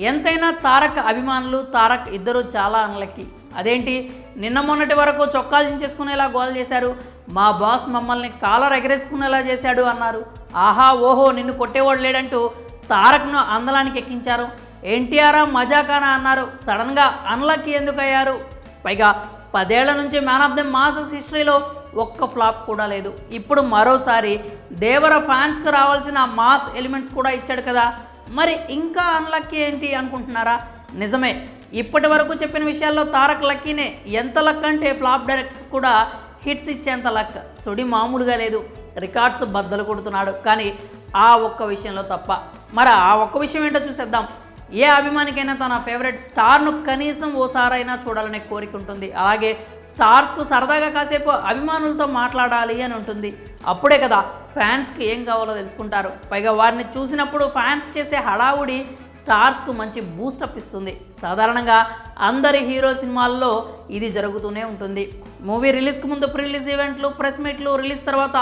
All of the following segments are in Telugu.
ఎంతైనా తారక్ అభిమానులు తారక్ ఇద్దరు చాలా అన్లక్కీ. అదేంటి నిన్న మొన్నటి వరకు చొక్కాలు చించేసుకునేలా గోల్ చేశారు, మా బాస్ మమ్మల్ని కాలర్ ఎగరేసుకునేలా చేశాడు అన్నారు. ఆహా ఓహో నిన్ను కొట్టేవాడు లేడంటూ తారక్ను అందలానికి ఎక్కించారు. ఎన్టీఆర్ మజాకానా అన్నారు. సడన్గా అన్లక్కీ ఎందుకు అయ్యారు? పైగా 10 ఏళ్ల నుంచి మ్యాన్ ఆఫ్ ది మాసెస్ హిస్టరీలో ఒక్క ఫ్లాప్ కూడా లేదు. ఇప్పుడు మరోసారి దేవర ఫ్యాన్స్కి రావాల్సిన మాస్ ఎలిమెంట్స్ కూడా ఇచ్చాడు కదా, మరి ఇంకా అన్లక్కీ ఏంటి అనుకుంటున్నారా? నిజమే, ఇప్పటి వరకు చెప్పిన విషయాల్లో తారక్ లక్కీనే. ఎంత లక్ అంటే ఫ్లాప్ డైరెక్ట్స్ కూడా హిట్స్ ఇచ్చేంత లక్. సుడి మామూలుగా లేదు, రికార్డ్స్ బద్దలు కొడుతున్నాడు. కానీ ఆ ఒక్క విషయంలో తప్ప. మరి ఆ ఒక్క విషయం ఏంటో చూసేద్దాం. ఏ అభిమానికైనా తన ఫేవరెట్ స్టార్ను కనీసం ఓసారైనా చూడాలనే కోరిక ఉంటుంది. అలాగే స్టార్స్కు సరదాగా కాసేపు అభిమానులతో మాట్లాడాలి అని ఉంటుంది. అప్పుడే కదా ఫ్యాన్స్కి ఏం కావాలో తెలుసుకుంటారు. పైగా వారిని చూసినప్పుడు ఫ్యాన్స్ చేసే హడావుడి స్టార్స్కు మంచి బూస్టప్ ఇస్తుంది. సాధారణంగా అందరి హీరో సినిమాల్లో ఇది జరుగుతూనే ఉంటుంది. మూవీ రిలీజ్కి ముందు ప్రీ రిలీజ్ ఈవెంట్లు, ప్రెస్ మీట్లు, రిలీజ్ తర్వాత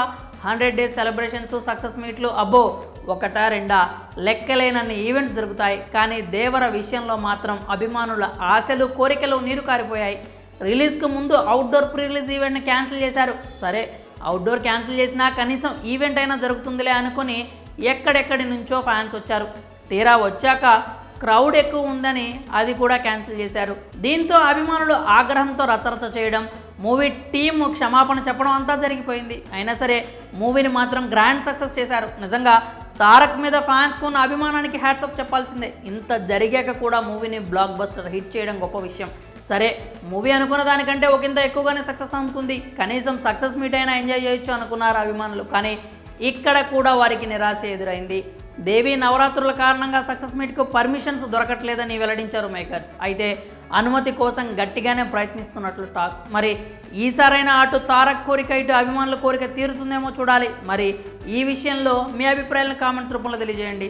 100 డేస్ సెలబ్రేషన్స్, సక్సెస్ మీట్లు, అబ్బో ఒకటా రెండా లెక్కలేనన్ని ఈవెంట్స్ జరుగుతాయి. కానీ దేవర విషయంలో మాత్రం అభిమానుల ఆశలు, కోరికలు నీరు కారిపోయాయి. రిలీజ్కి ముందు అవుట్డోర్ ప్రీ రిలీజ్ ఈవెంట్ని క్యాన్సిల్ చేశారు. సరే, అవుట్డోర్ క్యాన్సిల్ చేసినా కనీసం ఈవెంట్ అయినా జరుగుతుందిలే అనుకుని ఎక్కడెక్కడి నుంచో ఫ్యాన్స్ వచ్చారు. తీరా వచ్చాక క్రౌడ్ ఎక్కువ ఉందని అది కూడా క్యాన్సిల్ చేశారు. దీంతో అభిమానులు ఆగ్రహంతో రచరచ చేయడం, మూవీ టీమ్ క్షమాపణ చెప్పడం అంతా జరిగిపోయింది. అయినా సరే మూవీని మాత్రం గ్రాండ్ సక్సెస్ చేశారు. నిజంగా తారక్ మీద ఫ్యాన్స్కు ఉన్న అభిమానానికి హ్యాట్సప్ చెప్పాల్సిందే. ఇంత జరిగాక కూడా మూవీని బ్లాక్ బస్టర్ హిట్ చేయడం గొప్ప విషయం. సరే, మూవీ అనుకున్న దానికంటే ఒకంత ఎక్కువగానే సక్సెస్ అనుకుంది. కనీసం సక్సెస్ మీట్ అయినా ఎంజాయ్ చేయొచ్చు అనుకున్నారు అభిమానులు. కానీ ఇక్కడ కూడా వారికి నిరాశ ఎదురైంది. దేవి నవరాత్రుల కారణంగా సక్సెస్ మీట్కు పర్మిషన్స్ దొరకట్లేదని వెల్లడించారు మేకర్స్. అయితే అనుమతి కోసం గట్టిగానే ప్రయత్నిస్తున్నట్లు టాక్. మరి ఈసారైనా అటు తారక్ కోరిక, ఇటు అభిమానుల కోరిక తీరుతుందేమో చూడాలి. మరి ఈ విషయంలో మీ అభిప్రాయాలను కామెంట్స్ రూపంలో తెలియజేయండి.